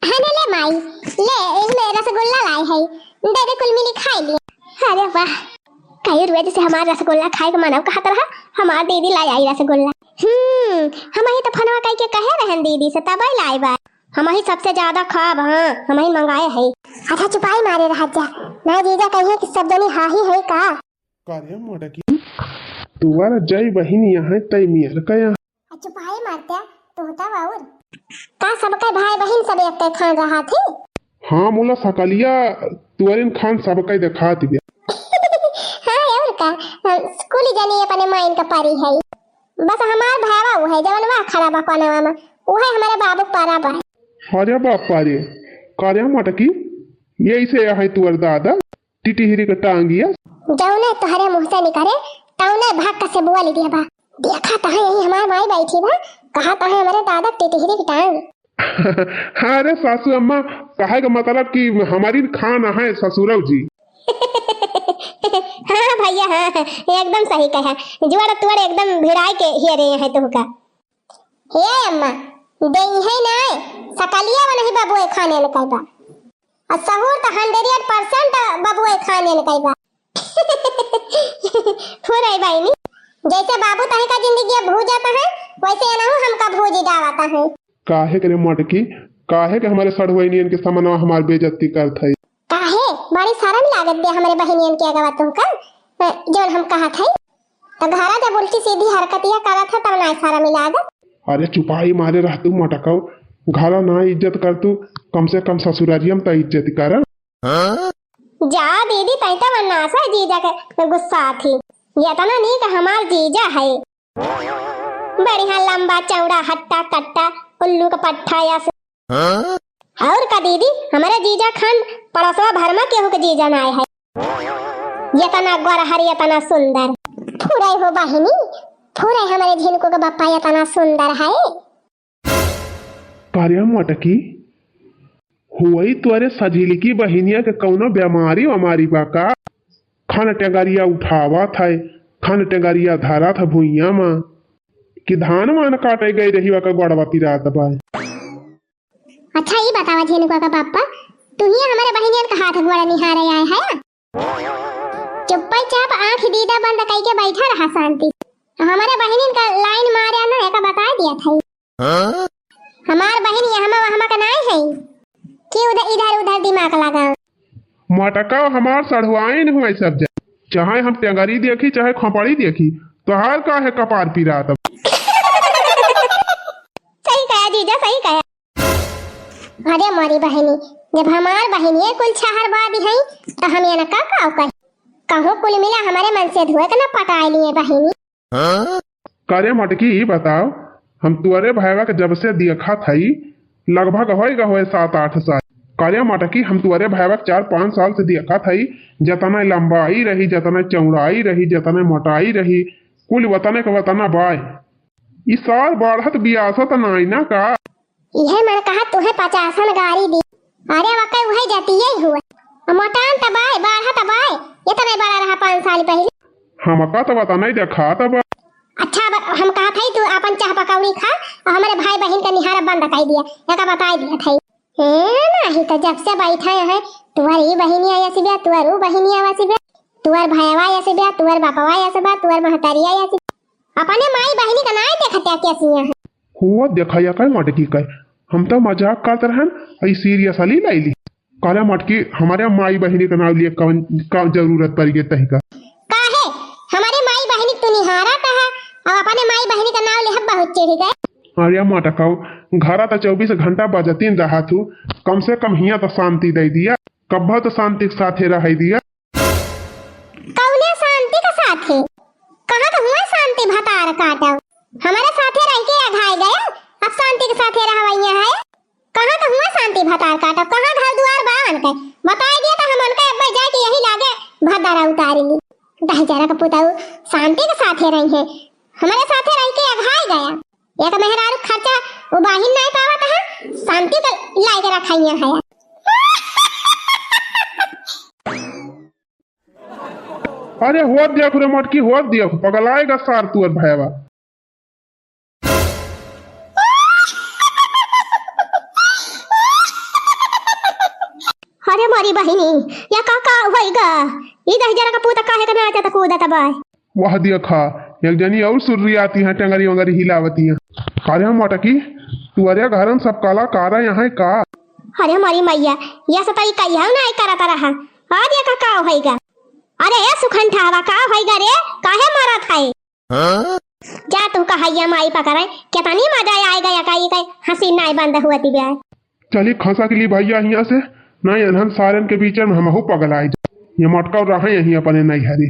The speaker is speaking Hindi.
हने ले माई ले इसमें रसगुल्ला लाई है दे दे कुल मिली खाई लिए। अरे वाह कई रुए जैसे हमारा रसगुल्ला खाए के मानव कहा तरह हमार दीदी लाई आई रसगुल्ला। हम ही तो फनवा कह के कहे रहन दीदी से तब ही लाई बा हम ही सबसे ज्यादा खाब। हां हम ही मंगाए है। अच्छा चुपाई मारे रह जा ना जीजा कहिए कि सब जनी हा ही है का कार्य मोटा की तुवारा जय बहिनी यहाँ तय मियर कया चुपाई मारते तो होता बाउर का सबके भाई बहन सब एक खान रहा थे। हाँ मोला सकलिया तुअरिन खान सबके देखा दिया। हां और का स्कूल जानी अपने माइन का पारी है बस हमार भावा वो है जवन वा खड़ा बा कोनवा में वो है हमारे बाबू पारा बा। अरे बाप रे कार्य मोटा की ये ऐसे है तुअर दादा टिटिहिरी का टांगिया जौने तोहरे मुंह से निकले तौने भाग का से बुआ ले दिया बा देखा तो है यही हमार माई बैठी बा कहा तो है हमारे दादा टिटिहिरी की टांग। अरे सासू अम्मा कहे का मतलब कि हमारी खान है ससुरव जी। हाँ भैया हाँ एकदम सही कहा जुआर तुअर एकदम भिड़ाई के ही रे है तो का हे अम्मा देई है ना सकलिया व नहीं बाबू खाने ल कहबा और सहूर तो 100% बाबू खाने ल कहबा। हो रही भाई नी जैसे बाबू तहे का जिंदगी भू जाता है वैसे ना हमका भूजी डालता है। काहे करे मटकी काहे के हमारे सड़वैनियन के सामने हमार बेइज्जती करत है काहे बड़ी शर्म लागत दे हमारे बहनियन के अगवा तुमका जोन हम कहा थे तो घरा जब उल्टी सीधी हरकतियां करत है तब ना शर्म लागत। अरे चुपाई मारे रह तू मटकाओ घरा ना इज्जत कर तू कम से कम ससुरारियम त इज्जत कर। जा दीदी तई तो वन्नासा जीजा के गुस्सा थी ये तो ना नहीं कि हमार जीजा है बढ़िया लंबा चौड़ा हट्टा कट्टा उल्लू का पट्टा या और का दीदी हमारे जीजा खान पड़ोसवा भरमा केहू के जीजा ना है ये तना गोरहर ये तना सुंदर फुरे हो बहिनी फुरे हमारे झिनको का बापा ये तना सुंदर है। कार्य मटकी हुई तुअरे सजीली की बहिनिया के कौनो बीमारी हमारी बाका खान टेंगारिया उठावा था खान टेंगारिया धारा था भुइया मां कि धान मान काटे गई रही वा का गोड़वा पिरा दबा। अच्छा ये बतावा झिनको का पापा तू ही हमारे बहनियन का हाथ गोड़ा निहारे आए है चुप्पा चाप आंख दीदा बंद कई के बैठा रहा शांति हमारे बहनियन का लाइन मारे ना एक बता दिया था हमार बहन यहाँ का नाय है कि उधर इधर उधर दिमाग लगा मटका हमार सढ़वाए नहीं हुआ सब चाहे हम टेंगारी देखी चाहे खोपड़ी देखी तो हार का है कपार पिरा तब। सही कहा जीजा सही कहा। अरे हमारी बहनी जब हमार बहनी कुल छहर बादी है तो हम ये ना का कहो कुल मिला हमारे मन से धुए का ना पटाई लिए बहनी। करे मटकी बताओ हम तुअरे भाईवा के जब से देखा था लगभग होएगा 7-8 साल। करे मटकी हम तुअरे भाईवा 4-5 साल से देखा था जतना लंबाई रही जतना चौड़ाई रही जतना मोटाई रही कुल वतने का वतना बाय इस साल बढ़त बियासत नाई ना का यह मन कहा तुहे 50 गाड़ी दी अरे वकै वही जाती यही हुआ मोटान तबाय बाढ़ा तबाय ये तो नहीं बड़ा रहा 5 साल पहले हमका तो बता नहीं देखा तब। अच्छा हम कहा था तू अपन चाह पकौड़ी खा और हमारे भाई बहन का निहारा बंद कर दिया या का बता दिया था नहीं तो जब से बैठा है तुअर बहनी आया से ब्याह तुअर बहनी आवा से ब्याह तुअर भाईवा आया से ब्याह तुअर बापवा आया से ब्याह तुअर महतारी आया से अपने माई बहनी का नाय देखता कैसी है हुआ देखा या काय मटकी काय हम तो मजाक करते रहन आई सीरियसली लाई ली काला मटकी हमारे माई बहनी का नाम लिए कौन का जरूरत पड़ गई तही का काहे हमारे माई बहनी तू निहारा कहा और अपने माई बहनी का नाम ले बहुत चिढ़ गए। अरे मटकाओ घरा तो 24 घंटा बजतीन रहा तू कम से कम हिया तो शांति दे दिया कब्बा तो शांति के साथ रह दिया। कौने शांति के साथ है कहां तो हुआ शांति भतार काटा हमारे साथे रह के अघाई गया अब शांति के साथे रहवैया है कहां तो हुआ शांति भतार काटा कहां घर द्वार बांध के बताई दिया तो हम उनके अब जाके यही लागे भदारा उतारेंगे दहजरा का पुताऊ शांति के साथे रही है हमारे साथे रह के अघाई गया एक मेहरारू खर्चा वो बाहिन नहीं पावत है शांति का लाई के रखाइया है। अरे होत देख रे मटकी होत देख पगलाएगा सार तू और भाईवा अरे मारी बहिनी या का होइगा ई दही जरा का पूता काहे का नाचत कूदत बा। वह देखा एक जनी और सुर्री आती है टंगरी वंगरी हिलावती है। कारे मटकी तुअरे घरन सब काला कारा यहाँ का। अरे मारी मैया या सताई कहिया ना करत रहा आज या का होइगा। अरे ए सुखंठावा का होइगा रे काहे मारत है। जा तू कहैया माई पकड़े केतनी मजा आएगा या काई काई हंसी नाई बंद हुआती बे। चली खसा के लिए भैया यहाँ से नहीं हम सारन के बीच में हमहू पगल आए ये मटका रहे यहीं अपने नहीं हरी।